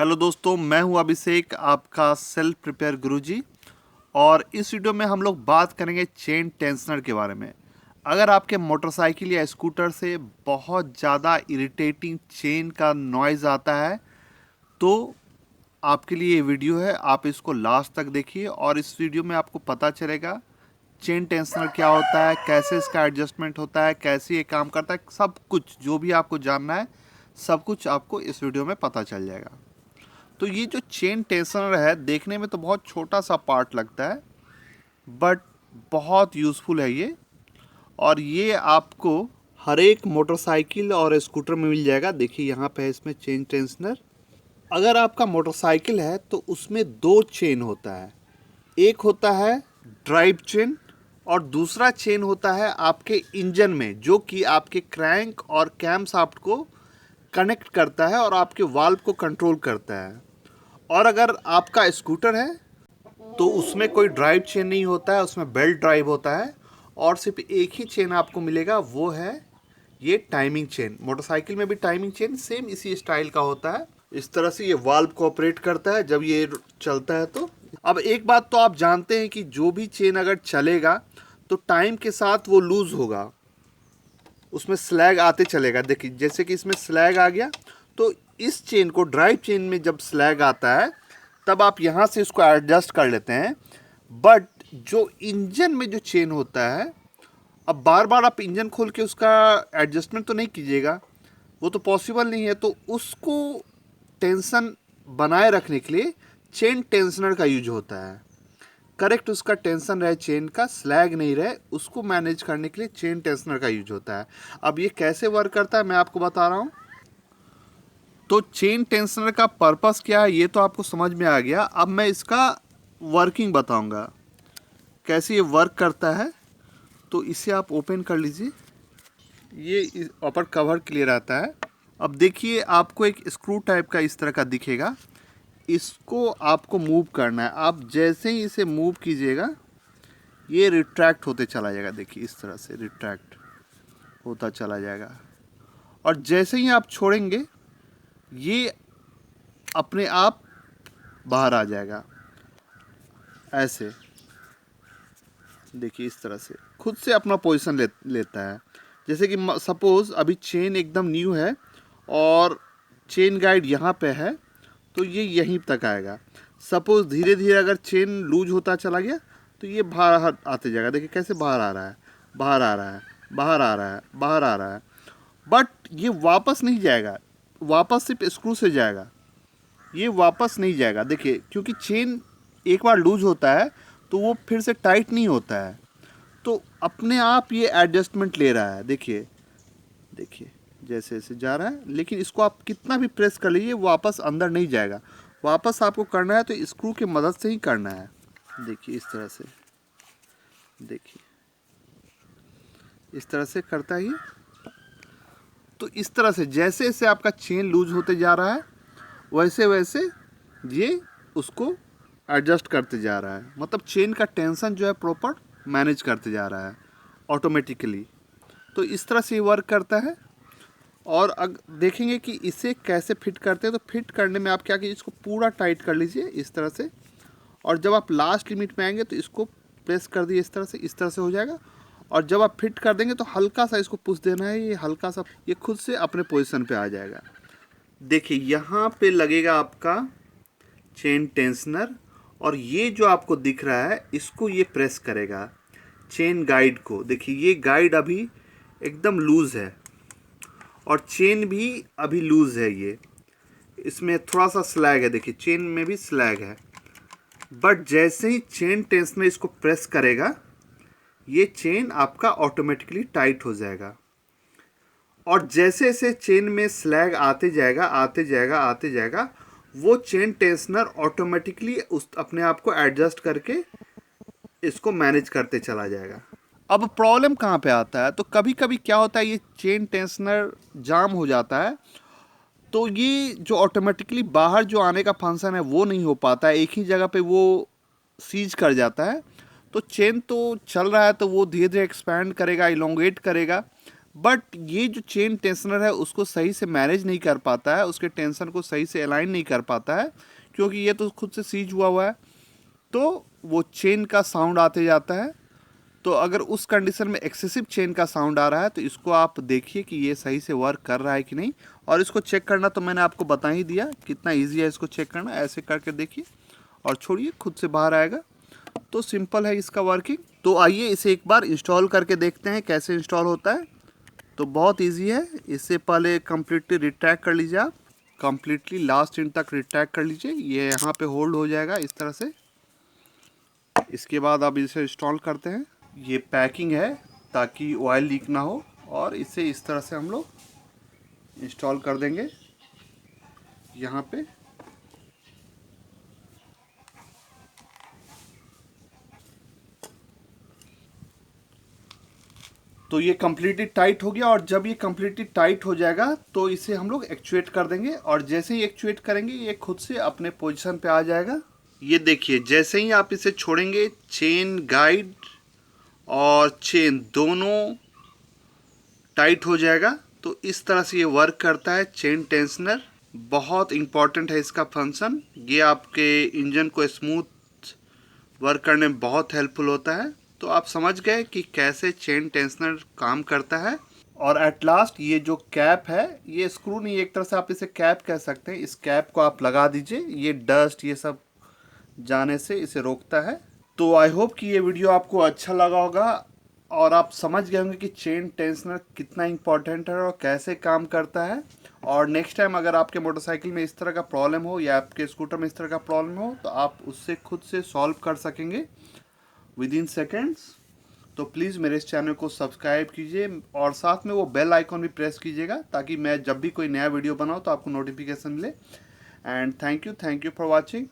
Hello दोस्तों, मैं हूं अभिषेक, आपका सेल्फ प्रिपेयर गुरुजी। और इस वीडियो में हम लोग बात करेंगे चेन टेंशनर के बारे में। अगर आपके मोटरसाइकिल या स्कूटर से बहुत ज़्यादा इरिटेटिंग चेन का नॉइज़ आता है तो आपके लिए ये वीडियो है। आप इसको लास्ट तक देखिए और इस वीडियो में आपको पता चलेगा चेन टेंशनर क्या होता है, कैसे इसका एडजस्टमेंट होता है, कैसे ये काम करता है। सब कुछ जो भी आपको जानना है, सब कुछ आपको इस वीडियो में पता चल जाएगा। तो ये जो चेन टेंशनर है, देखने में तो बहुत छोटा सा पार्ट लगता है, बट बहुत यूज़फुल है ये। और ये आपको हर एक मोटरसाइकिल और स्कूटर में मिल जाएगा। देखिए यहाँ पे है इसमें चेन टेंशनर। अगर आपका मोटरसाइकिल है तो उसमें दो चेन होता है, एक होता है ड्राइव चेन और दूसरा चेन होता है आपके इंजन में, जो कि आपके क्रैंक और कैम शाफ्ट को कनेक्ट करता है और आपके वाल्व को कंट्रोल करता है। और अगर आपका स्कूटर है तो उसमें कोई ड्राइव चेन नहीं होता है, उसमें बेल्ट ड्राइव होता है और सिर्फ एक ही चेन आपको मिलेगा, वो है ये टाइमिंग चेन। मोटरसाइकिल में भी टाइमिंग चेन सेम इसी स्टाइल का होता है। इस तरह से ये वाल्व कोऑपरेट करता है जब ये चलता है। तो अब एक बात तो आप जानते हैं कि जो भी चेन अगर चलेगा तो टाइम के साथ वो लूज़ होगा, उसमें स्लैग आते चलेगा। देखिए जैसे कि इसमें स्लैग आ गया, तो इस चेन को, ड्राइव चेन में जब स्लैग आता है तब आप यहाँ से इसको एडजस्ट कर लेते हैं। बट जो इंजन में जो चेन होता है, अब बार बार आप इंजन खोल के उसका एडजस्टमेंट तो नहीं कीजिएगा, वो तो पॉसिबल नहीं है। तो उसको टेंशन बनाए रखने के लिए चेन टेंशनर का यूज होता है। करेक्ट उसका टेंशन रहे, चेन का स्लैग नहीं रहे, उसको मैनेज करने के लिए चेन टेंशनर का यूज होता है। अब ये कैसे वर्क करता है मैं आपको बता रहा हूँ। तो चेन टेंशनर का पर्पस क्या है ये तो आपको समझ में आ गया। अब मैं इसका वर्किंग बताऊंगा, कैसे ये वर्क करता है। तो इसे आप ओपन कर लीजिए, ये ऊपर कवर क्लियर आता है। अब देखिए आपको एक स्क्रू टाइप का इस तरह का दिखेगा, इसको आपको मूव करना है। आप जैसे ही इसे मूव कीजिएगा ये रिट्रैक्ट होते चला जाएगा। देखिए इस तरह से रिट्रैक्ट होता चला जाएगा और जैसे ही आप छोड़ेंगे ये अपने आप बाहर आ जाएगा। ऐसे देखिए इस तरह से खुद से अपना पोजीशन लेता है। जैसे कि सपोज़ अभी चेन एकदम न्यू है और चेन गाइड यहाँ पे है तो ये यहीं तक आएगा। सपोज़ धीरे धीरे अगर चेन लूज होता चला गया तो ये बाहर आते जाएगा। देखिए कैसे बाहर आ रहा है, बाहर आ रहा है, बाहर आ रहा है, बाहर आ रहा है। बट ये वापस नहीं जाएगा, वापस सिर्फ स्क्रू से जाएगा, ये वापस नहीं जाएगा। देखिए क्योंकि चेन एक बार लूज होता है तो वो फिर से टाइट नहीं होता है, तो अपने आप ये एडजस्टमेंट ले रहा है। देखिए देखिए जैसे जैसे जा रहा है, लेकिन इसको आप कितना भी प्रेस कर लीजिए वापस अंदर नहीं जाएगा। वापस आपको करना है तो स्क्रू की मदद से ही करना है। देखिए इस तरह से, देखिए इस तरह से करता है ये। तो इस तरह से जैसे जैसे आपका चेन लूज होते जा रहा है वैसे वैसे ये उसको एडजस्ट करते जा रहा है। मतलब चेन का टेंशन जो है प्रॉपर मैनेज करते जा रहा है ऑटोमेटिकली। तो इस तरह से ये वर्क करता है। और देखेंगे कि इसे कैसे फिट करते हैं। तो फिट करने में आप क्या कीजिए, इसको पूरा टाइट कर लीजिए इस तरह से, और जब आप लास्ट लिमिट में आएंगे तो इसको प्रेस कर दिए इस तरह से हो जाएगा। और जब आप फिट कर देंगे तो हल्का सा इसको पुश देना है, ये हल्का सा ये खुद से अपने पोजीशन पे आ जाएगा। देखिए यहाँ पे लगेगा आपका चेन टेंशनर और ये जो आपको दिख रहा है इसको ये प्रेस करेगा चेन गाइड को। देखिए ये गाइड अभी एकदम लूज़ है और चेन भी अभी लूज़ है। ये इसमें थोड़ा सा स्लैग है, देखिए चेन में भी स्लैग है। बट जैसे ही चेन टेंशनर इसको प्रेस करेगा ये चेन आपका ऑटोमेटिकली टाइट हो जाएगा। और जैसे जैसे चेन में स्लैग आते जाएगा आते जाएगा आते जाएगा, वो चेन टेंशनर ऑटोमेटिकली उस अपने आप को एडजस्ट करके इसको मैनेज करते चला जाएगा। अब प्रॉब्लम कहाँ पे आता है, तो कभी कभी क्या होता है ये चेन टेंशनर जाम हो जाता है तो ये जो ऑटोमेटिकली बाहर जो आने का फंक्शन है वो नहीं हो पाता है, एक ही जगह पे वो सीज कर जाता है। तो चेन तो चल रहा है तो वो धीरे धीरे एक्सपैंड करेगा, इलोंगेट करेगा, बट ये जो चेन टेंशनर है उसको सही से मैनेज नहीं कर पाता है, उसके टेंशन को सही से अलाइन नहीं कर पाता है, क्योंकि ये तो खुद से सीज हुआ है, तो वो चेन का साउंड आते जाता है। तो अगर उस कंडीशन में एक्सेसिव चेन का साउंड आ रहा है तो इसको आप देखिए कि ये सही से वर्क कर रहा है कि नहीं। और इसको चेक करना तो मैंने आपको बता ही दिया, कितना इजी है इसको चेक करना। ऐसे करके देखिए और छोड़िए, खुद से बाहर आएगा। तो सिंपल है इसका वर्किंग। तो आइए इसे एक बार इंस्टॉल करके देखते हैं कैसे इंस्टॉल होता है। तो बहुत ईजी है। इससे पहले कम्प्लीटली रिट्रैक्ट कर लीजिए, आप कम्प्लीटली लास्ट इंच तक रिट्रैक्ट कर लीजिए। ये यहाँ पे होल्ड हो जाएगा इस तरह से। इसके बाद आप इसे इंस्टॉल करते हैं। ये पैकिंग है ताकि ऑयल लीक ना हो, और इसे इस तरह से हम लोग इंस्टॉल कर देंगे यहाँ पे। तो ये कम्प्लीटली टाइट हो गया, और जब ये कम्प्लीटली टाइट हो जाएगा तो इसे हम लोग एक्चुएट कर देंगे, और जैसे ही एक्चुएट करेंगे ये खुद से अपने पोजीशन पे आ जाएगा। ये देखिए, जैसे ही आप इसे छोड़ेंगे चेन गाइड और चेन दोनों टाइट हो जाएगा। तो इस तरह से ये वर्क करता है चेन टेंशनर। बहुत इम्पॉर्टेंट है इसका फंक्शन। ये आपके इंजन को स्मूथ वर्क करने में बहुत हेल्पफुल होता है। तो आप समझ गए कि कैसे चेन टेंशनर काम करता है। और एट लास्ट ये जो कैप है, ये स्क्रू नहीं, एक तरह से आप इसे कैप कह सकते हैं। इस कैप को आप लगा दीजिए, ये डस्ट ये सब जाने से इसे रोकता है। तो आई होप कि ये वीडियो आपको अच्छा लगा होगा और आप समझ गए होंगे कि चेन टेंशनर कितना इम्पोर्टेंट है और कैसे काम करता है। और नेक्स्ट टाइम अगर आपके मोटरसाइकिल में इस तरह का प्रॉब्लम हो या आपके स्कूटर में इस तरह का प्रॉब्लम हो तो आप उससे खुद से सॉल्व कर सकेंगे विद इन सेकेंड्स। तो प्लीज़ मेरे इस चैनल को सब्सक्राइब कीजिए और साथ में वो बेल आइकॉन भी प्रेस कीजिएगा, ताकि मैं जब भी कोई नया वीडियो बनाऊँ तो आपको नोटिफिकेशन मिले। And thank you for watching.